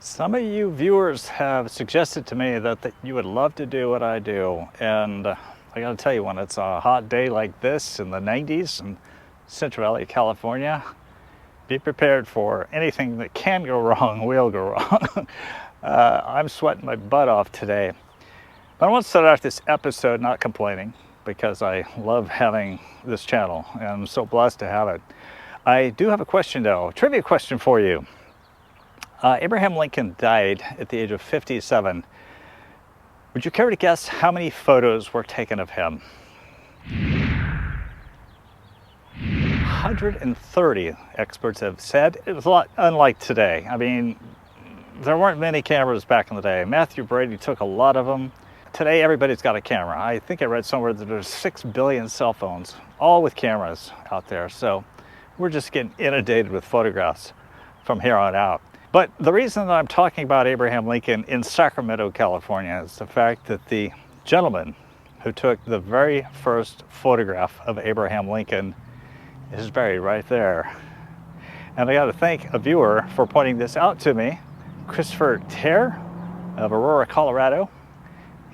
Some of you viewers have suggested to me that you would love to do what I do, and I gotta tell you, when it's a hot day like this in the 90s in Central Valley, California, be prepared for anything that can go wrong will go wrong. I'm sweating my butt off today. But I want to start out this episode not complaining, because I love having this channel and I'm so blessed to have it. I do have a question though, a trivia question for you. Abraham Lincoln died at the age of 57. Would you care to guess how many photos were taken of him? 130, experts have said. It was a lot unlike today. I mean, there weren't many cameras back in the day. Matthew Brady took a lot of them. Today, everybody's got a camera. I think I read somewhere that there's 6 billion cell phones, all with cameras out there. So we're just getting inundated with photographs from here on out. But the reason that I'm talking about Abraham Lincoln in Sacramento, California, is the fact that the gentleman who took the very first photograph of Abraham Lincoln is buried right there. And I got to thank a viewer for pointing this out to me, Christopher Terre of Aurora, Colorado.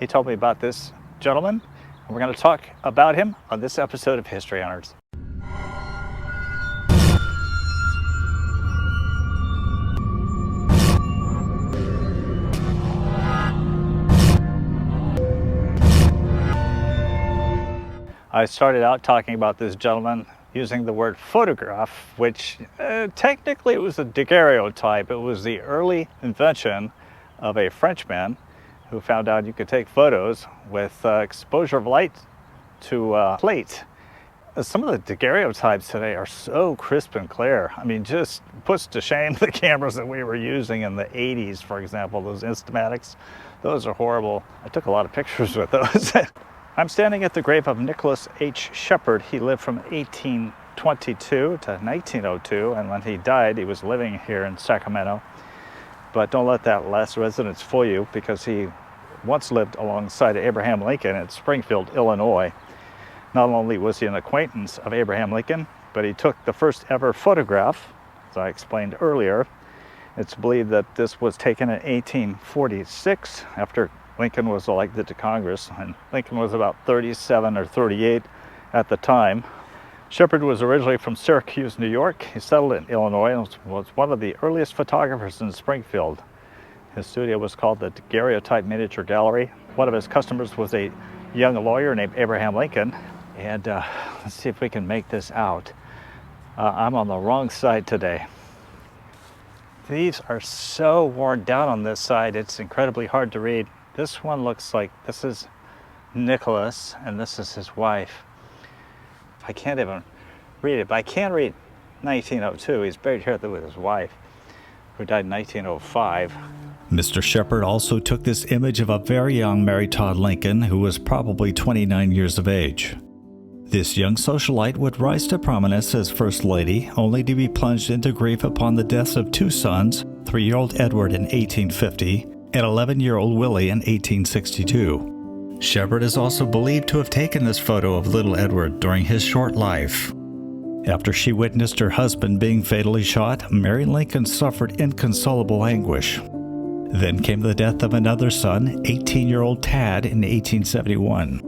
He told me about this gentleman, and we're going to talk about him on this episode of History Honors. I started out talking about this gentleman using the word photograph, which technically it was a daguerreotype. It was the early invention of a Frenchman who found out you could take photos with exposure of light to plate. Some of the daguerreotypes today are so crisp and clear. I mean, just puts to shame the cameras that we were using in the 80s, for example, those Instamatics. Those are horrible. I took a lot of pictures with those. I'm standing at the grave of Nicholas H. Shepard. He lived from 1822 to 1902, and when he died, he was living here in Sacramento. But don't let that last residence fool you, because he once lived alongside Abraham Lincoln in Springfield, Illinois. Not only was he an acquaintance of Abraham Lincoln, but he took the first ever photograph, as I explained earlier. It's believed that this was taken in 1846 after Lincoln was elected to Congress, and Lincoln was about 37 or 38 at the time. Shepard was originally from Syracuse, New York. He settled in Illinois and was one of the earliest photographers in Springfield. His studio was called the Daguerreotype Miniature Gallery. One of his customers was a young lawyer named Abraham Lincoln. And let's see if we can make this out. I'm on the wrong side today. These are so worn down on this side, it's incredibly hard to read. This one looks like this is Nicholas and this is his wife. I can't even read it, but I can read 1902. He's buried here with his wife, who died in 1905. Mr. Shepard also took this image of a very young Mary Todd Lincoln, who was probably 29 years of age. This young socialite would rise to prominence as First Lady, only to be plunged into grief upon the deaths of two sons, 3-year-old Edward in 1850 and 11-year-old Willie in 1862. Shepard is also believed to have taken this photo of little Edward during his short life. After she witnessed her husband being fatally shot, Mary Lincoln suffered inconsolable anguish. Then came the death of another son, 18-year-old Tad, in 1871.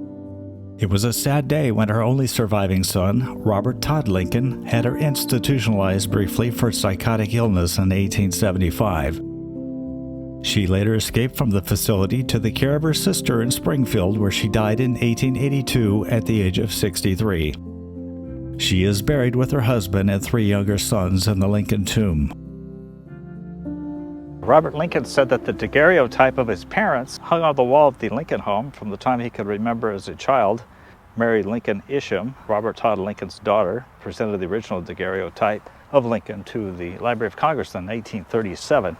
It was a sad day when her only surviving son, Robert Todd Lincoln, had her institutionalized briefly for psychotic illness in 1875. She later escaped from the facility to the care of her sister in Springfield, where she died in 1882 at the age of 63. She is buried with her husband and 3 younger sons in the Lincoln tomb. Robert Lincoln said that the daguerreotype of his parents hung on the wall of the Lincoln home from the time he could remember as a child. Mary Lincoln Isham, Robert Todd Lincoln's daughter, presented the original daguerreotype of Lincoln to the Library of Congress in 1937.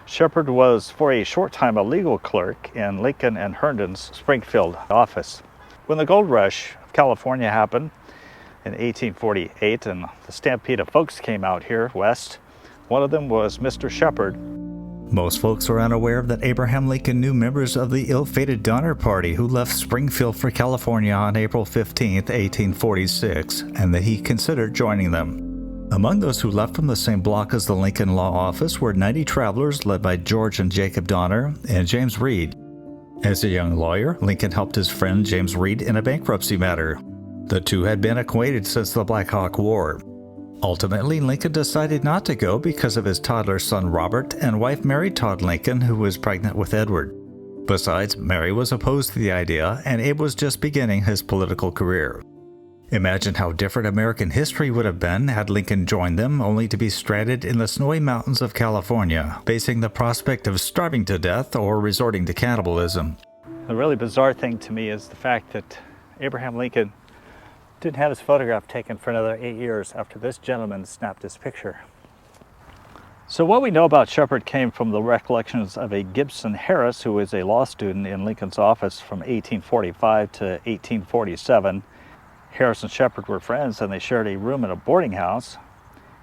Shepard was for a short time a legal clerk in Lincoln and Herndon's Springfield office. When the gold rush of California happened in 1848 and the stampede of folks came out here west, one of them was Mr. Shepard. Most folks are unaware that Abraham Lincoln knew members of the ill-fated Donner Party who left Springfield for California on April 15, 1846, and that he considered joining them. Among those who left from the same block as the Lincoln Law Office were 90 travelers led by George and Jacob Donner and James Reed. As a young lawyer, Lincoln helped his friend James Reed in a bankruptcy matter. The two had been acquainted since the Black Hawk War. Ultimately, Lincoln decided not to go because of his toddler son Robert and wife Mary Todd Lincoln, who was pregnant with Edward. Besides, Mary was opposed to the idea, and Abe was just beginning his political career. Imagine how different American history would have been had Lincoln joined them, only to be stranded in the snowy mountains of California, facing the prospect of starving to death or resorting to cannibalism. The really bizarre thing to me is the fact that Abraham Lincoln didn't have his photograph taken for another 8 years after this gentleman snapped his picture. So what we know about Shepard came from the recollections of a Gibson Harris, who was a law student in Lincoln's office from 1845 to 1847. Harris and Shepard were friends, and they shared a room in a boarding house.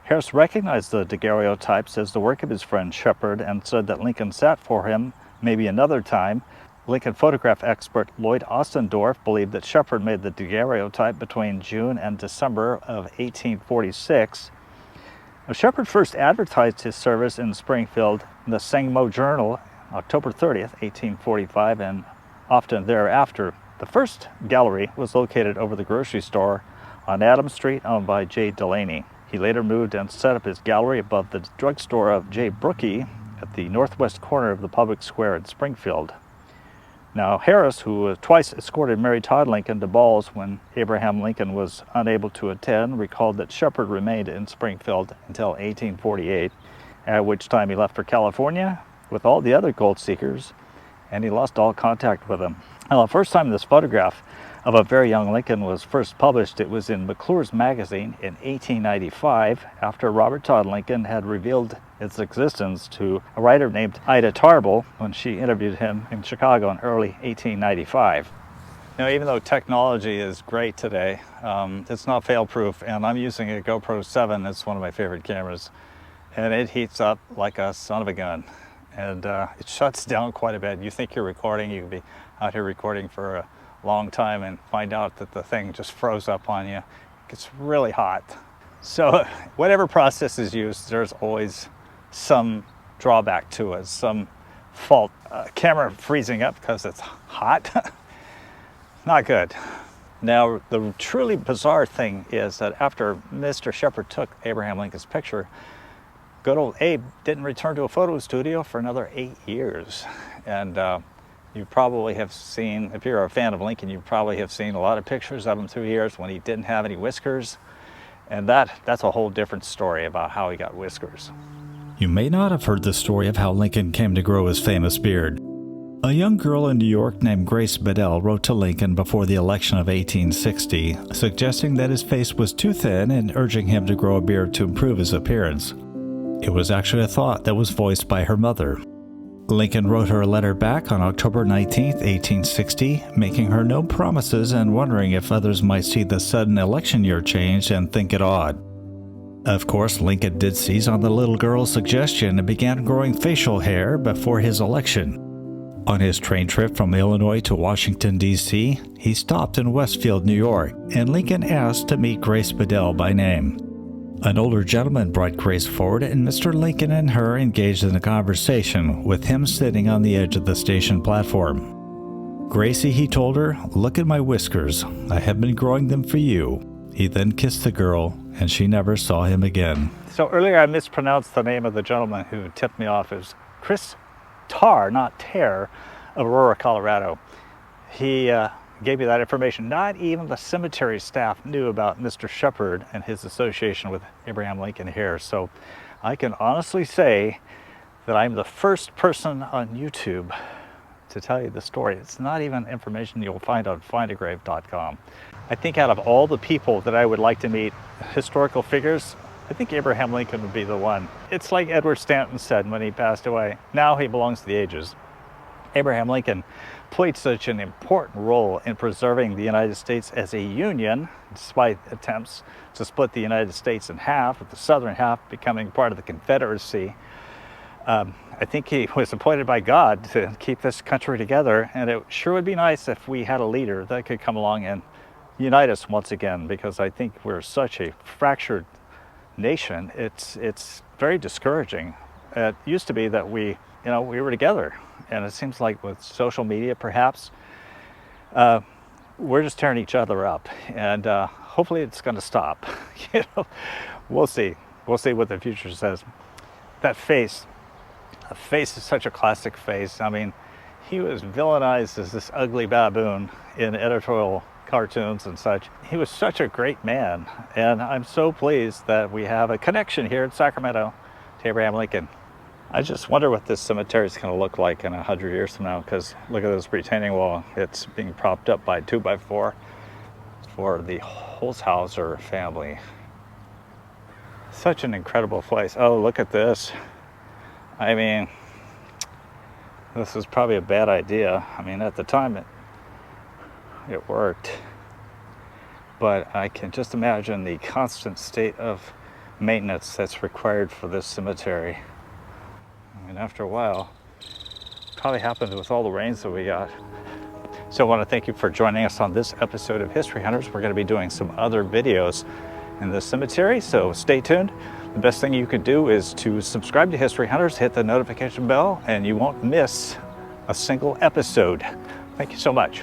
Harris recognized the daguerreotypes as the work of his friend Shepard and said that Lincoln sat for him maybe another time. Lincoln photograph expert Lloyd Ostendorf believed that Shepard made the daguerreotype between June and December of 1846. Now, Shepard first advertised his service in Springfield in the Sangmo Journal, October 30th, 1845, and often thereafter. The first gallery was located over the grocery store on Adams Street, owned by J. Delaney. He later moved and set up his gallery above the drugstore of J. Brookie at the northwest corner of the public square in Springfield. Now, Harris, who twice escorted Mary Todd Lincoln to balls when Abraham Lincoln was unable to attend, recalled that Shepard remained in Springfield until 1848, at which time he left for California with all the other gold seekers, and he lost all contact with them. Now, the first time this photograph of a very young Lincoln was first published, it was in McClure's magazine in 1895, after Robert Todd Lincoln had revealed its existence to a writer named Ida Tarbell when she interviewed him in Chicago in early 1895. Now, even though technology is great today, it's not fail-proof, and I'm using a GoPro 7. It's one of my favorite cameras, and it heats up like a son of a gun. And it shuts down quite a bit. You think you're recording, you could be out here recording for a long time and find out that the thing just froze up on you. It gets really hot. So whatever process is used, there's always some drawback to it, some fault. Camera freezing up because it's hot, not good. Now, the truly bizarre thing is that after Mr. Shepard took Abraham Lincoln's picture, good old Abe didn't return to a photo studio for another 8 years. And you probably have seen, if you're a fan of Lincoln, you probably have seen a lot of pictures of him through the years when he didn't have any whiskers. And that's a whole different story about how he got whiskers. You may not have heard the story of how Lincoln came to grow his famous beard. A young girl in New York named Grace Bedell wrote to Lincoln before the election of 1860, suggesting that his face was too thin and urging him to grow a beard to improve his appearance. It was actually a thought that was voiced by her mother. Lincoln wrote her a letter back on October 19, 1860, making her no promises and wondering if others might see the sudden election year change and think it odd. Of course, Lincoln did seize on the little girl's suggestion and began growing facial hair before his election. On his train trip from Illinois to Washington, D.C., he stopped in Westfield, New York, and Lincoln asked to meet Grace Bedell by name. An older gentleman brought Grace forward, and Mr. Lincoln and her engaged in a conversation, with him sitting on the edge of the station platform. "Gracie," he told her, "look at my whiskers. I have been growing them for you." He then kissed the girl, and she never saw him again. So earlier I mispronounced the name of the gentleman who tipped me off. It was Chris Tarr, not Tear, of Aurora, Colorado. He gave me that information. Not even the cemetery staff knew about Mr. Shepard and his association with Abraham Lincoln here. So I can honestly say that I'm the first person on YouTube to tell you the story. It's not even information you'll find on findagrave.com. I think out of all the people that I would like to meet, historical figures, I think Abraham Lincoln would be the one. It's like Edward Stanton said when he passed away. Now he belongs to the ages. Abraham Lincoln played such an important role in preserving the United States as a union, despite attempts to split the United States in half, with the southern half becoming part of the Confederacy. I think he was appointed by God to keep this country together, and it sure would be nice if we had a leader that could come along and unite us once again, because I think we're such a fractured nation, it's very discouraging. It used to be that we were together, and it seems like with social media, perhaps, we're just tearing each other up, and hopefully it's going to stop. We'll see. We'll see what the future says. That face, a face is such a classic face. I mean, he was villainized as this ugly baboon in editorial cartoons and such. He was such a great man, and I'm so pleased that we have a connection here in Sacramento to Abraham Lincoln. I just wonder what this cemetery is going to look like in 100 years from now, because look at this retaining wall. It's being propped up by 2x4 for the Holzhauser family. Such an incredible place. Oh, look at this. I mean, this is probably a bad idea. I mean, at the time it worked, but I can just imagine the constant state of maintenance that's required for this cemetery. I mean, after a while, probably happened with all the rains that we got. So I want to thank you for joining us on this episode of History Hunters. We're going to be doing some other videos in the cemetery, so stay tuned. The best thing you could do is to subscribe to History Hunters, hit the notification bell, and you won't miss a single episode. Thank you so much.